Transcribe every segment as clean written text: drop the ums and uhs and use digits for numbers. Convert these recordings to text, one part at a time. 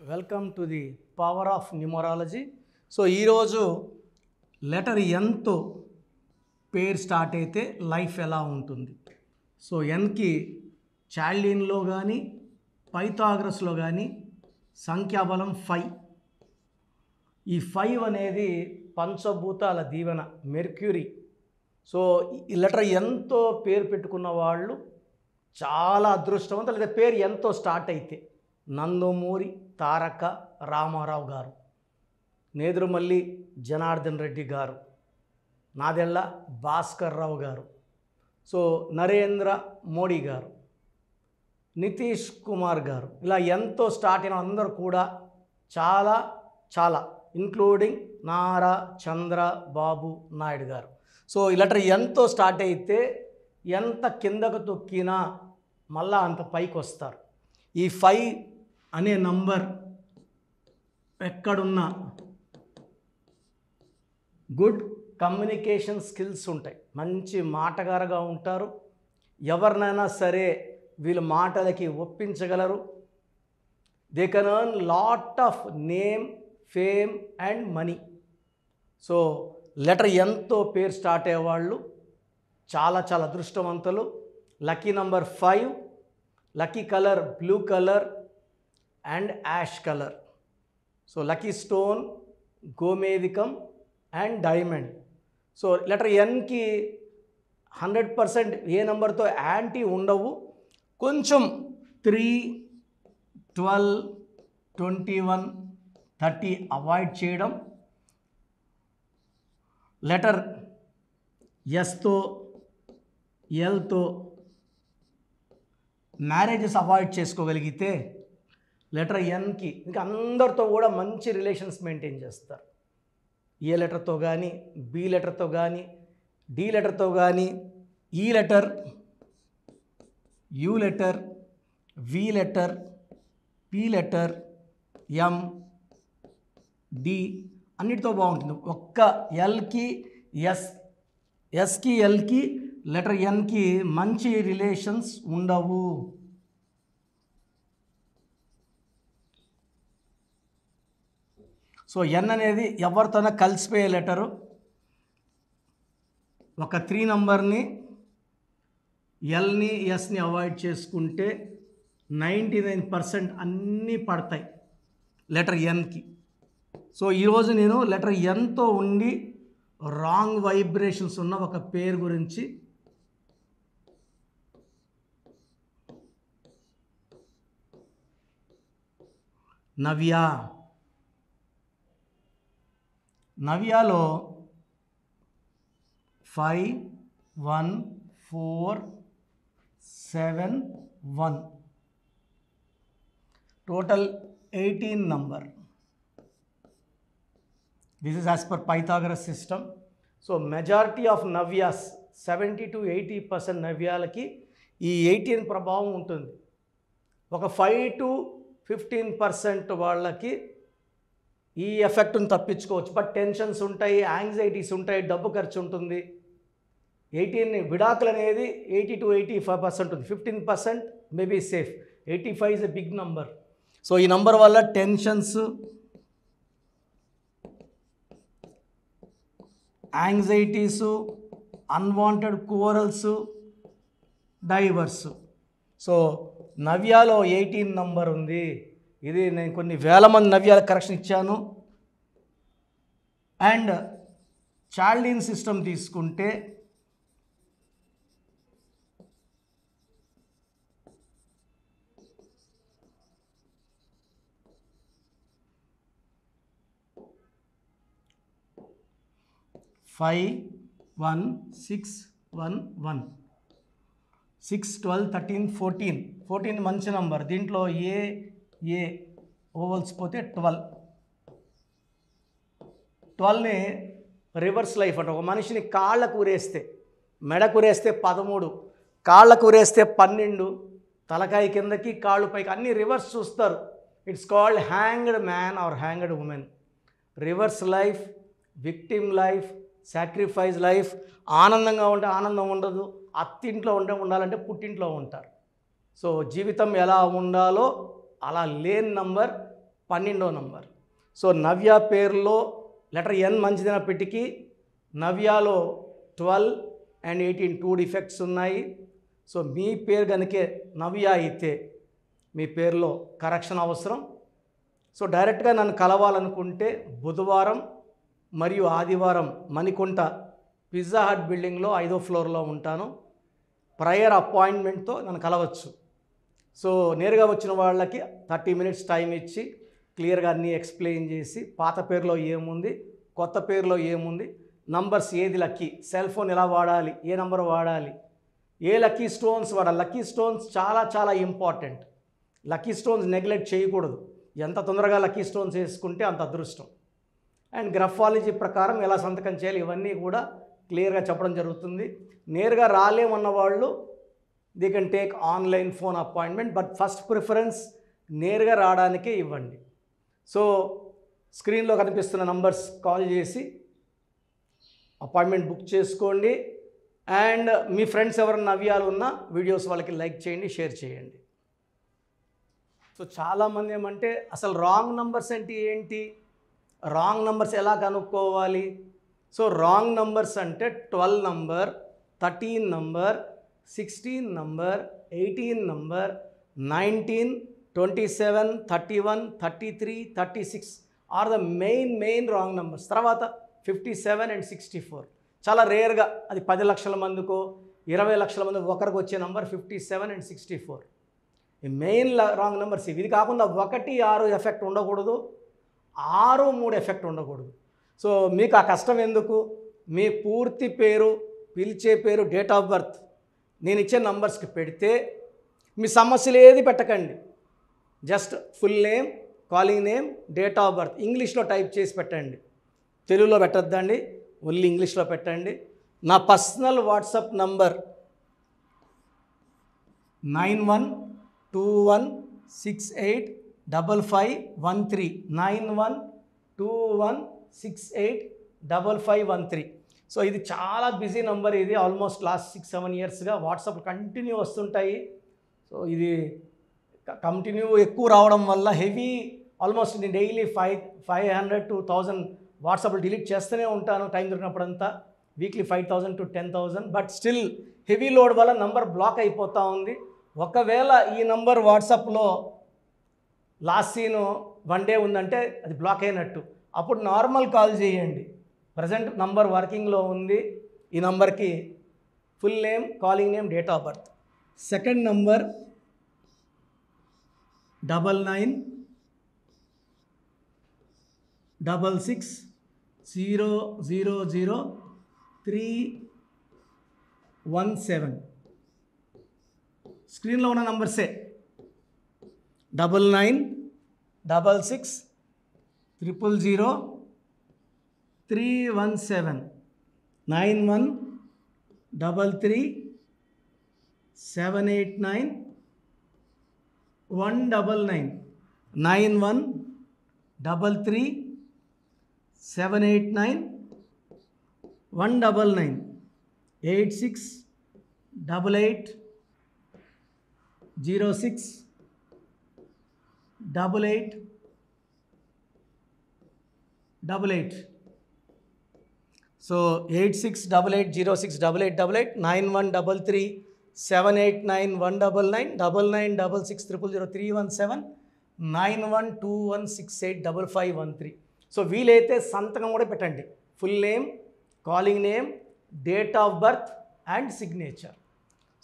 Welcome to the power of numerology. So ఈరోజు letter ఎన్తో పేరు start అయితే లైఫ్ ఎలా ఉంటుంది. సో ఎన్కి చాల్డిన్లో కానీ పైథాగరస్లో కానీ సంఖ్యాబలం 5. ఈ 5 అనేది పంచభూతాల దీవెన, మెర్క్యూరీ. సో ఈ లెటర్ ఎన్తో పేరు పెట్టుకున్న వాళ్ళు చాలా అదృష్టవంతులు. లేదా పేరు ఎంతో స్టార్ట్ అయితే నందమూరి తారక రామారావు గారు, నేదురుమల్లి జనార్దన్ రెడ్డి గారు, నాదెళ్ల భాస్కర్ రావు గారు, సో నరేంద్ర మోడీ గారు, నితీష్ కుమార్ గారు, ఇలా ఎంతో స్టార్ట్ అయిన అందరూ కూడా చాలా చాలా ఇంక్లూడింగ్ నారా చంద్రబాబు నాయుడు గారు. సో ఈ లెటర్ ఎంతో స్టార్ట్ అయితే ఎంత కిందకు తొక్కినా మళ్ళా అంత పైకి వస్తారు. ఈ 5 అనే నంబర్ ఎక్కడున్నా గుడ్ కమ్యూనికేషన్ స్కిల్స్ ఉంటాయి, మంచి మాటగారుగా ఉంటారు, ఎవరినైనా సరే వీళ్ళ మాటలకి ఒప్పించగలరు. They can earn lot of name, fame and money. So letter ఎంతో పేరు స్టార్ట్ అయ్యేవాళ్ళు చాలా చాలా అదృష్టవంతులు. Lucky number 5, lucky colour blue colour and ash colour. So lucky stone గోమేధికం అండ్ డైమండ్. సో లెటర్ ఎన్కి 100% ఏ నెంబర్తో యాంటీ ఉండవు. కొంచెం 3, 12, 21, 30 అవాయిడ్ చేయడం. లెటర్ ఎస్తో ఎల్తో మ్యారేజెస్ అవాయిడ్ చేసుకోగలిగితే లెటర్ ఎన్కి ఇంకా అందరితో కూడా మంచి రిలేషన్స్ మెయింటైన్ చేస్తారు. ఏ లెటర్తో కానీ, బి లెటర్తో కానీ, డి లెటర్తో కానీ, E letter, U letter, V letter, P letter, M, D అన్నిటితో బాగుంటుంది. ఒక్క ఎల్కి, ఎస్కి ఎల్కి లెటర్ ఎన్కి మంచి రిలేషన్స్ ఉండవు. సో ఎన్ అనేది ఎవరితోనో కలిసిపోయే లెటరు. ఒక 3 నంబర్ని, ఎల్ని, ఎస్ని అవాయిడ్ చేసుకుంటే 99% అన్నీ పడతాయి లెటర్ ఎన్కి. సో ఈరోజు నేను లెటర్ ఎన్తో ఉండి రాంగ్ వైబ్రేషన్స్ ఉన్న ఒక పేరు గురించి నవ్యాలో 5, 1, 4, 7, 1 total 18 number. This is as per Pythagoras system. So majority of Navya's 70 to 80% నవ్యాలకి ఈ 18 ప్రభావం ఉంటుంది. ఒక 5 to 15% వాళ్ళకి ఈ ఎఫెక్ట్ని తప్పించుకోవచ్చు. బట్ టెన్షన్స్ ఉంటాయి, యాంగ్జైటీస్ ఉంటాయి, డబ్బు ఖర్చు ఉంటుంది. 18 విడాకులు అనేది 80 to 85% ఉంది. 15% maybe safe. 85 is a big number. So ఈ నంబర్ వల్ల tensions, anxieties, unwanted quarrels, divorce. So నవ్యాలో 18 నంబర్ ఉంది. ఇది నేను కొన్ని వేల మంది నవ్యాల కరెక్షన్ ఇచ్చాను. అండ్ చాల్డిన్ సిస్టమ్ తీసుకుంటే (5, 1, 6, 1, 1) 6, 12, 13, 14 మంచి నంబర్. దీంట్లో ఏ ఓవల్స్ పోతే 12ని రివర్స్ లైఫ్ అంటే ఒక మనిషిని కాళ్ళకు ఉరేస్తే, మెడకు ఉరేస్తే 13, కాళ్ళకు ఉరేస్తే 12, తలకాయ కిందకి కాళ్ళు పైకి అన్నీ రివర్స్ చూస్తారు. It's called hanged man or hanged woman. Reverse life, victim life, sacrifice life. ఆనందంగా ఉంటే ఆనందం ఉండదు, అత్తింట్లో ఉండాలంటే పుట్టింట్లో ఉంటారు. సో జీవితం ఎలా ఉండాలో అలా లేని నంబర్ 12వ నంబర్. సో నవ్య పేరులో లెటర్ ఎన్ మంచిదైనప్పటికీ నవ్యాలో 12 అండ్ 18 2 డిఫెక్ట్స్ ఉన్నాయి. సో మీ పేరు కనుకే నవ్య అయితే మీ పేరులో కరెక్షన్ అవసరం. సో డైరెక్ట్గా నన్ను కలవాలనుకుంటే బుధవారం మరియు ఆదివారం మణికుంట పిజ్జా హట్ బిల్డింగ్లో 5వ ఫ్లోర్లో ఉంటాను. ప్రయర్ అపాయింట్మెంట్తో నన్ను కలవచ్చు. సో నేరుగా వచ్చిన వాళ్ళకి 30 మినిట్స్ టైం ఇచ్చి క్లియర్గా అన్నీ ఎక్స్ప్లెయిన్ చేసి పాత పేరులో ఏముంది, కొత్త పేరులో ఏముంది, నంబర్స్ ఏది లక్కీ, సెల్ ఫోన్ ఎలా వాడాలి, ఏ నంబర్ వాడాలి, ఏ లక్కీ స్టోన్స్ వాడాలి. లక్కీ స్టోన్స్ చాలా చాలా ఇంపార్టెంట్. లక్కీ స్టోన్స్ నెగ్లెక్ట్ చేయకూడదు. ఎంత తొందరగా లక్కీ స్టోన్స్ వేసుకుంటే అంత అదృష్టం. అండ్ గ్రఫాలజీ ప్రకారం ఎలా సంతకం చేయాలి ఇవన్నీ కూడా క్లియర్గా చెప్పడం జరుగుతుంది. నేరుగా రాలేమన్న వాళ్ళు they can take online phone appointment, but first preference నేరుగా రావడానికే ఇవ్వండి. సో స్క్రీన్లో కనిపిస్తున్న నంబర్స్ కాల్ చేసి అపాయింట్మెంట్ బుక్ చేసుకోండి. అండ్ మీ ఫ్రెండ్స్ ఎవరైనా నవ్యాలు ఉన్నా వీడియోస్ వాళ్ళకి లైక్ చేయండి, షేర్ చేయండి. సో చాలామంది ఏమంటే అసలు రాంగ్ నంబర్స్ అంటే ఏంటి, రాంగ్ నంబర్స్ ఎలా కనుక్కోవాలి. సో రాంగ్ నంబర్స్ అంటే 12 number, 13 number, 16 number, 18 number, 19, 27, 31, 33, 36 are the main wrong numbers. తర్వాత 57 అండ్ 64 చాలా రేర్గా, అది 10 లక్షల మందికో 20 లక్షల మంది ఒకరికి వచ్చే నంబర్ 57 అండ్ 64. ఈ మెయిన్ రాంగ్ నెంబర్స్ ఇవి. ఇది కాకుండా 1, 6 ఎఫెక్ట్ ఉండకూడదు, 6, 3 ఎఫెక్ట్ ఉండకూడదు. సో మీకు ఆ కష్టం ఎందుకు, మీ పూర్తి పేరు, పిలిచే పేరు, డేట్ ఆఫ్ బర్త్ నేను ఇచ్చే నంబర్స్కి పెడితే మీ సమస్యలు ఏది పెట్టకండి. Just full name, calling name, date of birth ఇంగ్లీష్లో టైప్ చేసి పెట్టండి. తెలుగులో పెట్టద్దండి, ఓన్లీ ఇంగ్లీష్లో పెట్టండి. నా పర్సనల్ వాట్సాప్ నంబర్ 9121685513 9121685513. సో ఇది చాలా బిజీ నంబర్. ఇది ఆల్మోస్ట్ లాస్ట్ 6-7 ఇయర్స్గా వాట్సాప్ కంటిన్యూ వస్తుంటాయి. సో ఇది కంటిన్యూ ఎక్కువ రావడం వల్ల హెవీ, ఆల్మోస్ట్ నేను డైలీ 500 to 1000 వాట్సాప్లో డిలీట్ చేస్తూనే ఉంటాను టైం దొరికినప్పుడంతా. Weekly 5000 to 10,000. But still heavy load వల్ల నంబర్ బ్లాక్ అయిపోతూ ఉంది. ఒకవేళ ఈ నంబర్ వాట్సాప్లో లాస్ట్ సీను 1 డే ఉందంటే అది బ్లాక్ అయినట్టు. అప్పుడు నార్మల్ కాల్ చేయండి. ప్రజెంట్ నంబర్ వర్కింగ్లో ఉంది. ఈ నంబర్కి full name, calling name, date of birth. Second number 9966000317. స్క్రీన్లో ఉన్న నంబర్సే 9966000317 9133789199 9133789199 8688068888. సో 8688068888 9133789199 9966000317 9121685513. సో వీలైతే సంతకం కూడా పెట్టండి. Full name, calling name, date of birth and signature.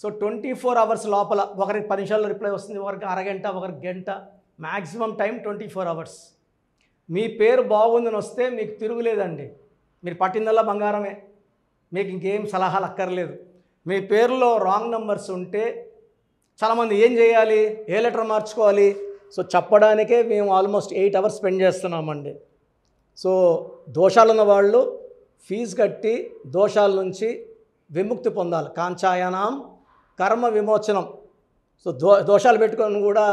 So 24 hours లోపల, ఒకరికి 10 నిమిషాల్లో రిప్లై వస్తుంది, ఒకరికి అరగంట, ఒకరికి గంట, మ్యాక్సిమం టైం 24 అవర్స్. మీ పేరు బాగుందని వస్తే మీకు తిరుగులేదండి. మీరు పట్టిందల్లా బంగారమే, మీకు ఇంకేం సలహాలు అక్కర్లేదు. మీ పేరులో రాంగ్ నెంబర్స్ ఉంటే చాలామంది ఏం చేయాలి, ఏ లెటర్ మార్చుకోవాలి. సో చెప్పడానికే మేము ఆల్మోస్ట్ 8 అవర్స్ స్పెండ్ చేస్తున్నామండి. సో దోషాలు ఉన్న వాళ్ళు ఫీజు కట్టి దోషాల నుంచి విముక్తి పొందాలి. కాంచాయనాం కర్మ విమోచనం. సో దోషాలు పెట్టుకొని కూడా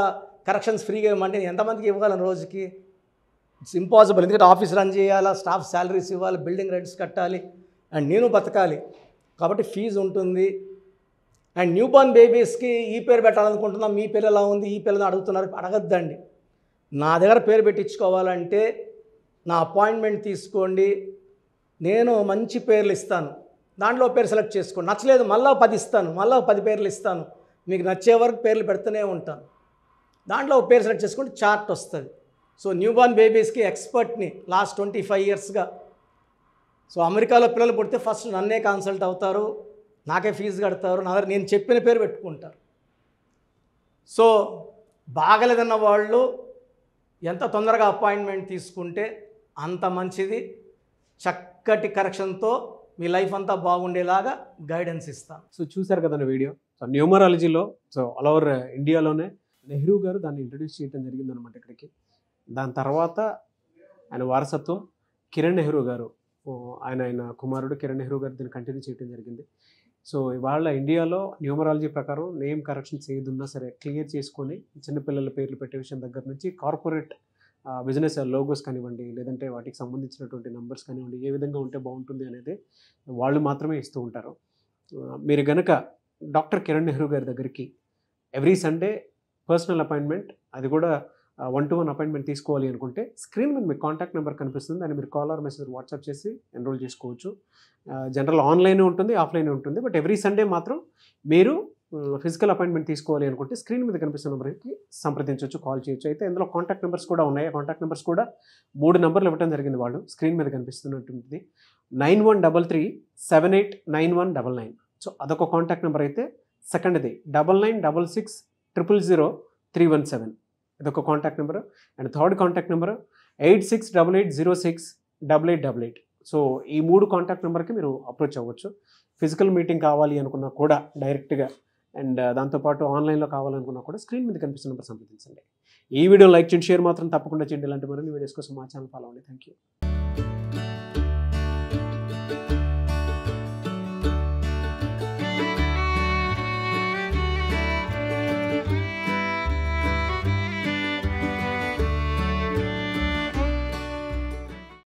కరెక్షన్స్ ఫ్రీగా ఇవ్వమంటే ఎంతమందికి ఇవ్వగలను రోజుకి? It's impossible. ఎందుకంటే ఆఫీస్ రన్ చేయాలా, స్టాఫ్ శాలరీస్ ఇవ్వాలి, బిల్డింగ్ రెంట్స్ కట్టాలి, అండ్ నేను బతకాలి. కాబట్టి ఫీజు ఉంటుంది. అండ్ న్యూ బోర్న్ బేబీస్కి ఈ పేరు పెట్టాలనుకుంటున్నాం, మీ పేరు ఎలా ఉంది, ఈ పేరు అడుగుతున్నారు, అడగద్దండి. నా దగ్గర పేరు పెట్టించుకోవాలంటే నా అపాయింట్మెంట్ తీసుకోండి, నేను మంచి పేర్లు ఇస్తాను, దాంట్లో పేరు సెలెక్ట్ చేసుకోండి, నచ్చలేదు మళ్ళీ 10 ఇస్తాను, మళ్ళీ 10 పేర్లు ఇస్తాను, మీకు నచ్చే వరకు పేర్లు పెడుతూనే ఉంటాను, దాంట్లో పేరు సెలెక్ట్ చేసుకుంటే చార్ట్ వస్తుంది. సో న్యూబార్న్ బేబీస్కి ఎక్స్పర్ట్ని లాస్ట్ 25 ఇయర్స్గా. సో అమెరికాలో పిల్లలు పుడితే ఫస్ట్ నన్నే కన్సల్ట్ అవుతారు, నాకే ఫీజు కడతారు, నా దగ్గర నేను చెప్పిన పేరు పెట్టుకుంటారు. సో బాగలేదన్న వాళ్ళు ఎంత తొందరగా అపాయింట్మెంట్ తీసుకుంటే అంత మంచిది. చక్కటి కరెక్షన్తో మీ లైఫ్ అంతా బాగుండేలాగా గైడెన్స్ ఇస్తాను. సో చూశారు కదండి వీడియో. సో న్యూమరాలజీలో సో ఆల్ ఓవర్ ఇండియాలోనే నెహ్రూ గారు దాన్ని ఇంట్రడ్యూస్ చేయడం జరిగిందనమాట ఇక్కడికి. దాని తర్వాత ఆయన వారసత్వం కిరణ్ నెహ్రూ గారు, ఆయన కుమారుడు కిరణ్ నెహ్రూ గారు దీన్ని కంటిన్యూ చేయడం జరిగింది. సో ఇవాళ ఇండియాలో న్యూమరాలజీ ప్రకారం నేమ్ కరెక్షన్స్ ఏదున్నా సరే క్లియర్ చేసుకొని చిన్నపిల్లల పేర్లు పెట్టే విషయం దగ్గర నుంచి కార్పొరేట్ బిజినెస్ లోగోస్ కానివ్వండి, లేదంటే వాటికి సంబంధించినటువంటి నెంబర్స్ కానివ్వండి, ఏ విధంగా ఉంటే బాగుంటుంది అనేది వాళ్ళు మాత్రమే ఇస్తూ ఉంటారు. మీరు గనక డాక్టర్ కిరణ్ నెహ్రూ గారి దగ్గరికి ఎవ్రీ సండే పర్సనల్ అపాయింట్మెంట్, అది కూడా 1-to-1 అపాయింట్మెంట్ తీసుకోవాలి అనుకుంటే స్క్రీన్ మీద మీకు కాంటాక్ట్ నెంబర్ కనిపిస్తుంది, దాన్ని మీరు కాల్ ఆర్ మెసేజ్ వాట్సాప్ చేసి ఎన్రోల్ చేసుకోవచ్చు. జనరల్ ఆన్లైన్ ఉంటుంది, ఆఫ్లైన్ ఉంటుంది, బట్ ఎవ్రీ సండే మాత్రం మీరు ఫిజికల్ అపాయింట్మెంట్ తీసుకోవాలి అనుకుంటే స్క్రీన్ మీద కనిపిస్తున్న నెంబర్కి సంప్రదించవచ్చు, కాల్ చేయొచ్చు. అయితే ఇందులో కాంటాక్ట్ నెంబర్స్ కూడా ఉన్నాయి. కాంటాక్ట్ నెంబర్స్ కూడా 3 నెంబర్లు ఇవ్వడం జరిగింది, వాళ్ళు స్క్రీన్ మీద కనిపిస్తున్నట్టుంది. 9133789199. సో అదొక కాంటాక్ట్ నెంబర్ అయితే, సెకండ్ది 9966000317, ఇదొక contact number. And third contact number 8688068888. So ఈ 3 కాంటాక్ట్ నెంబర్కి మీరు అప్రోచ్ అవ్వచ్చు. ఫిజికల్ మీటింగ్ కావాలి అనుకున్నా కూడా డైరెక్ట్గా, అండ్ దాంతోపాటు ఆన్లైన్లో కావాలనుకున్నా కూడా స్క్రీన్ మీద కనిపిస్తున్న నెంబర్ సంప్రదించండి. ఈ వీడియో లైక్ చేయండి, షేర్ మాత్రం తప్పకుండా చేయండి. ఇలాంటి మరిన్ని వీడియోస్ కోసం మా ఛానల్ ఫాలో అవ్వండి. Thank you.